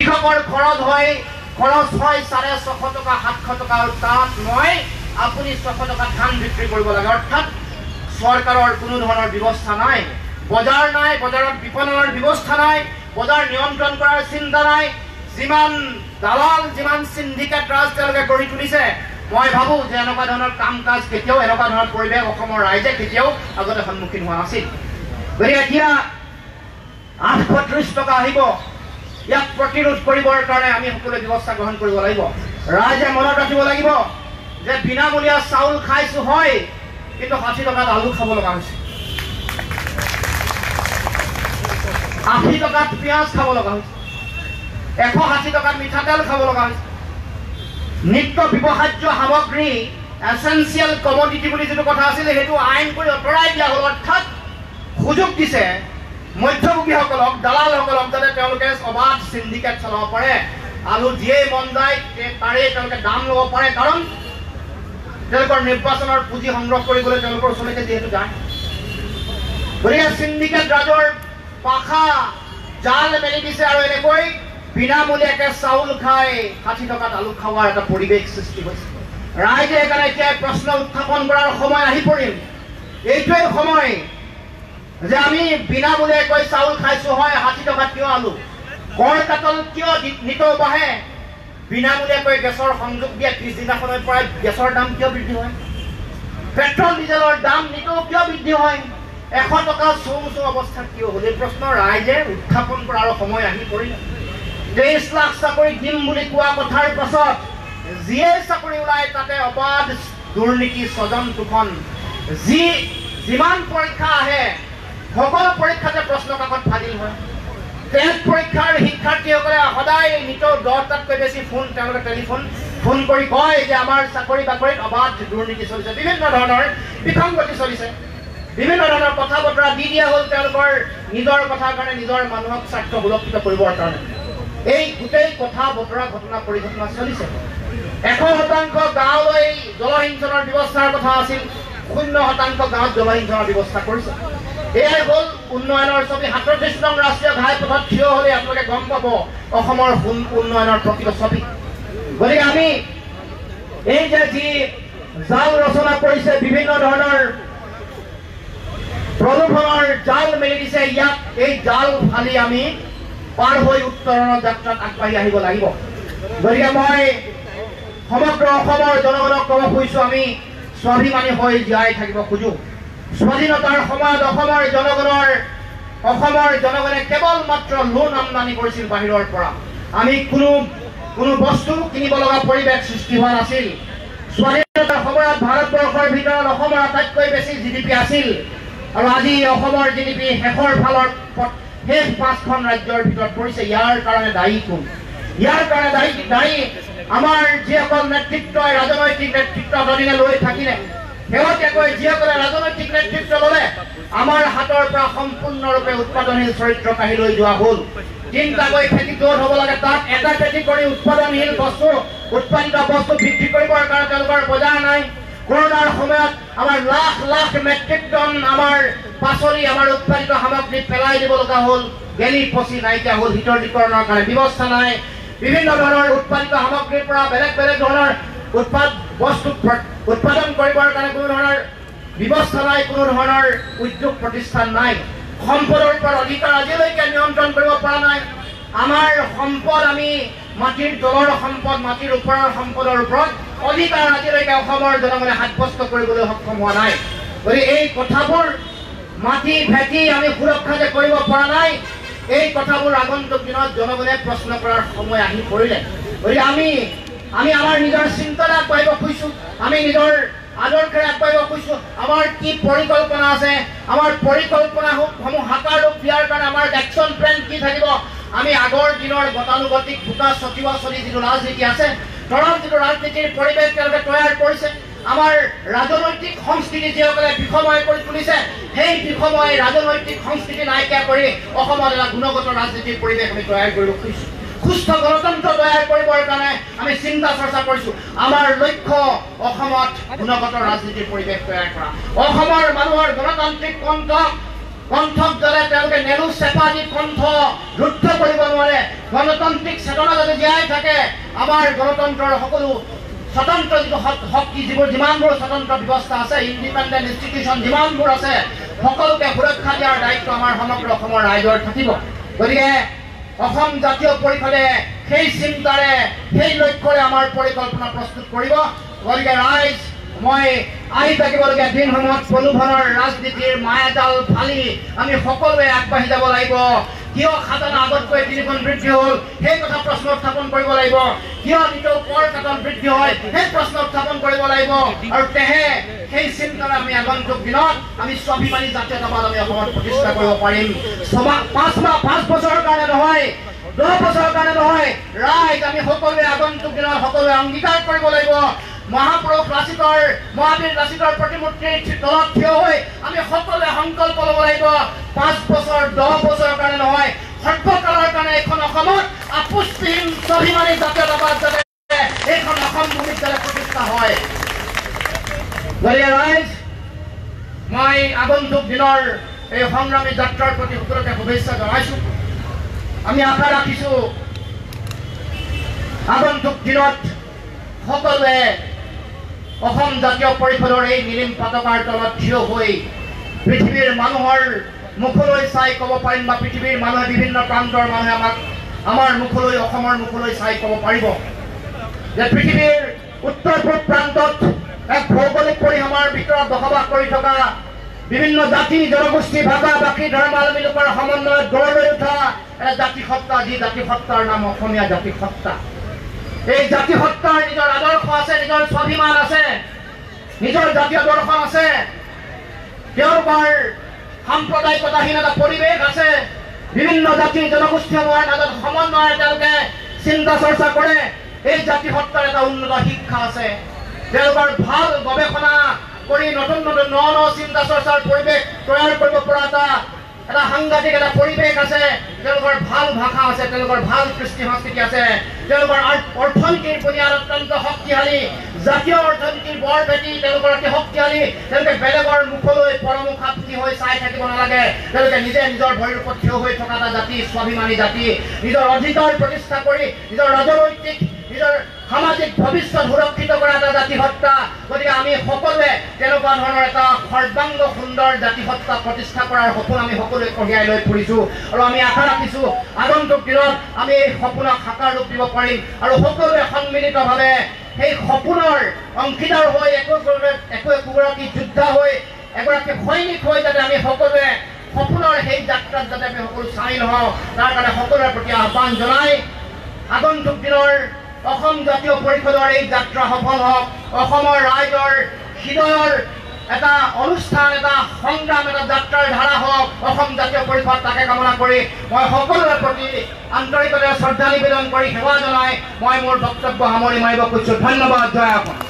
কৃষকৰ খৰচ হয় 650 টকা 700 টকা আৰু তাত মই আপুনি 600 টকা ধান বিক্ৰী কৰিব লাগে অৰ্থাৎ চৰকাৰৰ কোনো ধৰণৰ ব্যৱস্থা নাই বজাৰ নাই বজাৰত বিপণনৰ ব্যৱস্থা নাই বজাৰ নিয়ন্ত্ৰণ কৰাৰ চিন্তা নাই যিমান দালাল যিমান সিন্ডিকেট ৰাজ তেওঁলোকে গঢ়ি তুলিছে মই ভাবো যে এনেকুৱা ধৰণৰ কাম কাজ কেতিয়াও এনেকুৱা ধৰণৰ পৰিৱেশ অসমৰ ৰাইজে কেতিয়াও আগতে সন্মুখীন হোৱা নাছিল গতিকে এতিয়া 830 টকা আহিব ইয়াক প্ৰতিৰোধ কৰিবৰ কাৰণে আমি সকলোৱে ব্যৱস্থা গ্ৰহণ কৰিব লাগিব ৰাইজে মনত ৰাখিব লাগিব যে বিনামূলীয়া চাউল খাইছো হয় কিন্তু 60 টকাত আলু খাব লগা হৈছে 80 টকাত পিঁয়াজ খাব লগা হৈছে 160 টকাত মিঠাতেল খাব লগা হৈছে নিত্য ব্যৱহাৰ্য সামগ্ৰী এসেনশিয়াল কমোডিটি বুলি যেটো কথা আছিল হেতু আইন কৰি অতৰাই দিয়া হ'ল অৰ্থাৎ সুযোগ দিছে মধ্যভোগীসকলক দালালসকলক যাতে তেওঁলোকে অবাধ সিন্ডিকেট চলাব পাৰে আলু যিয়ে মন যায় তাৰে তেওঁলোকে দাম ল'ব পাৰে কাৰণ তেওঁলোকৰ নিৰ্বাচনৰ পুঁজি সংগ্ৰহ কৰিবলৈ তেওঁলোকৰ ওচৰলৈকে যিহেতু যায় গতিকে সিন্ডিকেট ৰাজৰ পাখা জাল মেলি দিছে আৰু এনেকৈ বিনামূলীয়াকে চাউল খাই 60 টকাত আলু খাৱাৰ এটা পৰিৱেশ সৃষ্টি হৈছে ৰাইজে একানে এতিয়া প্ৰশ্ন উত্থাপন কৰাৰ সময় আহি পৰিল এইটোৱে সময় যে আমি বিনামূলীয়াকৈ চাউল খাইছো হয় 60 টকাত কিয় আলু কৰ কাটল কিয় নিতৌ বাঢ়ে বিনামূলীয়াকৈ গেছৰ সংযোগ দিয়া পিছদিনাখনৰ পৰা গেছৰ দাম কিয় বৃদ্ধি হয় পেট্ৰল ডিজেলৰ দাম নিতৌ কিয় বৃদ্ধি হয় 100 টকা চৌচৌ অৱস্থা কিয় হ'ল এই প্ৰশ্ন ৰাইজে উত্থাপন কৰাৰ সময় আহি পৰিল 23 লাখ চাকৰি দিম বুলি কোৱা কথাৰ পাছত যিয়ে চাকৰি ওলাই তাতে অবাধ দুৰ্নীতি স্বজন তুফান যিমান পৰীক্ষা আহে সকলো পৰীক্ষাতে প্ৰশ্ন কাকত ফাদিল হয় টেস্ট পৰীক্ষাৰ শিক্ষাৰ্থীসকলে সদায় নিতৌ 10টাতকৈ বেছি ফোন তেওঁলোকে টেলিফোন ফোন কৰি কয় যে আমাৰ চাকৰি বাকৰিত অবাধ দুৰ্নীতি চলিছে বিভিন্ন ধৰণৰ বিসংগতি চলিছে বিভিন্ন ধৰণৰ কথা বতৰা দি দিয়া হ'ল তেওঁলোকৰ নিজৰ কথাৰ কাৰণে নিজৰ মানুহক স্বাৰ্থ সুৰক্ষিত কৰিবৰ কাৰণে এই গোটেই কথা বতৰা ঘটনা পৰিঘটনা চলিছে 100% গাঁৱলৈ জলসিঞ্চনৰ ব্যৱস্থাৰ কথা আছিল 0% গাঁৱত জলসিঞ্চনৰ ব্যৱস্থা কৰিছে এয়াই হ'ল উন্নয়নৰ ছবি 37 নং ৰাষ্ট্ৰীয় ঘাইপথত থিয় হ'লে আপোনালোকে গম পাব অসমৰ উন্নয়নৰ প্ৰকৃত ছবি গতিকে আমি এই যে যি জাল ৰচনা কৰিছে বিভিন্ন ধৰণৰ প্ৰদূষণৰ জাল মেলি দিছে ইয়াক এই জাল ফালি আমি পাৰ হৈ উত্তৰণৰ যাত্ৰাত আগবাঢ়ি আহিব লাগিব গতিকে মই সমগ্ৰ অসমৰ জনগণক ক'ব খুজিছোঁ আমি স্বাভিমানী হৈ জীয়াই থাকিব খোজো স্বাধীনতাৰ সময়ত অসমৰ জনগণে কেৱল মাত্ৰ লোন আমদানি কৰিছিল বাহিৰৰ পৰা আমি কোনো বস্তু কিনিব লগা পৰিৱেশ সৃষ্টি হোৱা নাছিল স্বাধীনতাৰ সময়ত ভাৰতবৰ্ষৰ ভিতৰত অসমৰ আটাইতকৈ বেছি জিডিপি আছিল আৰু আজি অসমৰ জিডিপি শেষৰ ফালৰ শেষ 5খন ৰাজ্যৰ ভিতৰত পৰিছে ইয়াৰ কাৰণে দায়ী কোন ইয়াৰ কাৰণে দায়ী আমাৰ যিসকল নেতৃত্বই ৰাজনৈতিক নেতৃত্ব অধীনে লৈ থাকিলে শেহতীয়াকৈ যিসকলে ৰাজনৈতিক নেতৃত্ব ল'লে আমাৰ হাতৰ পৰা সম্পূৰ্ণৰূপে উৎপাদনশীল চৰিত্ৰ কাঢ়ি লৈ যোৱা হ'ল চিন্তা কৰি খেতি য'ত হ'ব লাগে তাত এটা খেতি কৰি উৎপাদনশীল বস্তু উৎপাদিত বস্তু বিক্ৰী কৰিবৰ কাৰণে তেওঁলোকৰ বজাৰ নাই কৰোনাৰ সময়ত আমাৰ লাখ লাখ মেট্ৰিক টন আমাৰ পাচলি আমাৰ উৎপাদিত সামগ্ৰী পেলাই দিব লগা হ'ল গেলি পচি নাইকিয়া হ'ল শীতলীকৰণৰ কাৰণে ব্যৱস্থা নাই বিভিন্ন ধৰণৰ উৎপাদিত সামগ্ৰীৰ পৰা বেলেগ ধৰণৰ বস্তু উৎপাদন কৰিবৰ কাৰণে কোনো ধৰণৰ ব্যৱস্থা নাই কোনো ধৰণৰ উদ্যোগ প্ৰতিষ্ঠান নাই সম্পদৰ ওপৰত অধিকাৰ আজিলৈকে নিয়ন্ত্ৰণ কৰিব পৰা নাই আমাৰ সম্পদ আমি মাটিৰ তলৰ সম্পদ মাটিৰ ওপৰৰ সম্পদৰ ওপৰত অধিকাৰ আজিলৈকে অসমৰ জনগণে সাব্যস্ত কৰিবলৈ সক্ষম হোৱা নাই গতিকে এই কথাবোৰ মাটি ভেটি আমি সুৰক্ষা যে কৰিব পৰা নাই এই কথাবোৰ আগন্তুক দিনত জনগণে প্ৰশ্ন কৰাৰ সময় আহি পৰিলে গতিকে আমি আমাৰ নিজৰ চিন্তাৰে আগবাঢ়িব খুজিছোঁ আমি নিজৰ আদৰ্শৰে আগবাঢ়িব খুজিছোঁ আমাৰ কি পৰিকল্পনা আছে আমাৰ পৰিকল্পনাসমূহ সাকাৰ ৰূপ দিয়াৰ কাৰণে আমাৰ একশ্যন প্লেন কি থাকিব আমি আগৰ দিনৰ গতানুগতিক ভোকা চটিওৱা চলি যিটো ৰাজনীতি আছে তৰল যিটো ৰাজনীতিৰ পৰিৱেশ তেওঁলোকে তৈয়াৰ কৰিছে আমাৰ ৰাজনৈতিক সংস্কৃতি যিসকলে বিষময় কৰি তুলিছে সেই বিষময় ৰাজনৈতিক সংস্কৃতি নাইকিয়া কৰি অসমত এটা গুণগত ৰাজনীতিৰ পৰিৱেশ আমি তৈয়াৰ কৰিব খুজিছোঁ সুস্থ গণতন্ত্ৰ তৈয়াৰ কৰিবৰ কাৰণে আমি চিন্তা চৰ্চা কৰিছোঁ আমাৰ লক্ষ্য অসমত গুণগত ৰাজনীতিৰ পৰিৱেশ তৈয়াৰ কৰা অসমৰ মানুহৰ গণতান্ত্ৰিক কণ্ঠ কণ্ঠক যাতে তেওঁলোকে নেলু চেপা দি কণ্ঠ ৰুদ্ধ কৰিব নোৱাৰে, গণতান্ত্ৰিক চেতনা যাতে জীয়াই থাকে, আমাৰ গণতন্ত্ৰৰ সকলো স্বতন্ত্ৰ যিটো শক্তি, যিমানবোৰ স্বতন্ত্ৰ ব্যৱস্থা আছে, ইণ্ডিপেণ্ডেণ্ট ইনষ্টিটিউশ্যন যিমানবোৰ আছে, সকলোকে সুৰক্ষা দিয়াৰ দায়িত্ব আমাৰ সমগ্ৰ অসমৰ ৰাইজৰ থাকিব। গতিকে অসম জাতীয় পৰিষদে সেই চিন্তাৰে, সেই লক্ষ্যৰে আমাৰ পৰিকল্পনা প্ৰস্তুত কৰিব। গতিকে ৰাইজ, মই আহি থাকিবলগীয়া দিনসমূহত প্ৰলোভনৰ ৰাজনীতিৰ মায়াজাল ফালি আমি সকলোৱে আগবাঢ়ি যাব লাগিব। কিয় খাজানা আগতকৈ 3 গুণ বৃদ্ধি হ'ল সেই কথা প্ৰশ্ন উত্থাপন কৰিব লাগিব। কিয় নিতৌ কৰ কাটন বৃদ্ধি হয় সেই প্ৰশ্ন উত্থাপন কৰিব লাগিব। আৰু তেহে সেই চিন্তাৰে আমি আগন্তুক দিনত আমি স্বাভিমানী জাতীয়তাবাদ আমি অসমত প্ৰতিষ্ঠা কৰিব পাৰিম। 5 বছৰৰ কাৰণে নহয়, 10 বছৰৰ কাৰণে নহয়, ৰাইজ আমি সকলোৱে আগন্তুক দিনত সকলোৱে অংগীকাৰ কৰিব লাগিব। মহাপুৰুষ লাচিতৰ, মহাবীৰ লাচিতৰ প্ৰতিমূৰ্তিৰ তলত থিয় হৈ আমি সকলোৱে সংকল্প ল'ব লাগিব। 5 বছৰ 10 বছৰৰ কাৰণে নহয়, সৰ্বকালৰ কাৰণে এইখন অসমত আপোচবিহীন স্বাভিমানী জাতীয়তাবাদ যাতে এইখন অসম ভূমিত যাতে প্ৰতিষ্ঠা হয়। গতিকে ৰাইজ, মই আগন্তুক দিনৰ এই সংগ্ৰামী যাত্ৰাৰ প্ৰতি সকলোকে শুভেচ্ছা জনাইছোঁ। আমি আশা ৰাখিছোঁ আগন্তুক দিনত সকলোৱে অসম জাতীয় পৰিষদৰ এই নীলিম পতাকাৰ তলত থিয় হৈ পৃথিৱীৰ মানুহৰ মুখলৈ চাই ক'ব পাৰিম, বা পৃথিৱীৰ মানুহে, বিভিন্ন প্ৰান্তৰ মানুহে আমাৰ মুখলৈ, অসমৰ মুখলৈ চাই ক'ব পাৰিব যে পৃথিৱীৰ উত্তৰ পূব প্ৰান্তত এক ভৌগোলিক পৰিসীমাৰ ভিতৰত বসবাস কৰি থকা বিভিন্ন জাতি, জনগোষ্ঠী, ভাষা, ভাষী, ধৰ্মাৱলম্বী লোকৰ সমন্বয়ত গঢ় লৈ উঠা এটা জাতিসত্তা, যি জাতিসত্তাৰ নাম অসমীয়া জাতিসত্তা। এই জাতিসত্তাৰ নিজৰ আদৰ্শ আছে, নিজৰ স্বাভিমান আছে, নিজৰ জাতীয় দৰ্শন আছে, তেওঁলোকৰ সাম্প্ৰদায়িকতাহীন এটা পৰিৱেশ আছে, বিভিন্ন জাতি জনগোষ্ঠীসমূহৰ মাজত সমন্বয় তেওঁলোকে চিন্তা চৰ্চা কৰে। এই জাতিসত্তাৰ এটা উন্নত শিক্ষা আছে, তেওঁলোকৰ ভাল গৱেষণা কৰি নতুন নতুন ন চিন্তা চৰ্চাৰ পৰিৱেশ তৈয়াৰ কৰিব পৰা এটা সাংঘাতিক এটা পৰিৱেশ আছে, তেওঁলোকৰ ভাল ভাষা আছে, তেওঁলোকৰ ভাল কৃষ্টি সংস্কৃতি আছে, তেওঁলোকৰ অৰ্থনীতিৰ বুনিয়াদ অত্যন্ত শক্তিশালী, জাতীয় অৰ্থনীতিৰ বৰ ভেটি তেওঁলোকৰ অতি শক্তিশালী। তেওঁলোকে বেলেগৰ মুখলৈ পৰমুখাপতি হৈ চাই থাকিব নালাগে, তেওঁলোকে নিজে নিজৰ ভৰিৰ ওপৰত থিয় হৈ থকা এটা জাতি, স্বাভিমানী জাতি, নিজৰ অধিকাৰ প্ৰতিষ্ঠা কৰি নিজৰ ৰাজনৈতিক, নিজৰ সামাজিক ভৱিষ্যত সুৰক্ষিত কৰা এটা জাতিসত্তা। গতিকে আমি সকলোৱে তেনেকুৱা ধৰণৰ এটা সৰ্বাংগ সুন্দৰ জাতিসত্তা প্ৰতিষ্ঠা কৰাৰ সপোন আমি সকলোৱে কঢ়িয়াই লৈ ফুৰিছোঁ। আৰু আমি আশা ৰাখিছোঁ আগন্তুক দিনত আমি এই সপোনক সাকাৰ ৰূপ দিব পাৰিম, আৰু সকলোৱে সন্মিলিতভাৱে সেই সপোনৰ অংশীদাৰ হৈ একোগৰাকী যোদ্ধা হৈ, এগৰাকী সৈনিক হৈ যাতে আমি সকলোৱে সপোনৰ সেই যাত্ৰাত যাতে আমি সকলো চামিল হওঁ, তাৰ কাৰণে সকলোৰে প্ৰতি আহ্বান জনাই আগন্তুক দিনৰ অসম জাতীয় পৰিষদৰ এই যাত্ৰা সফল হওক, অসমৰ ৰাইজৰ হৃদয়ৰ এটা অনুষ্ঠান, এটা সংগ্ৰাম, এটা যাত্ৰাৰ ধাৰা হওক অসম জাতীয় পৰিষদ, তাকে কামনা কৰি মই সকলোৰে প্ৰতি আন্তৰিকতাৰে শ্ৰদ্ধা নিবেদন কৰি সেৱা জনাই মই মোৰ বক্তব্য সামৰি মাৰিব খুজিছোঁ। ধন্যবাদ। জয় অসম।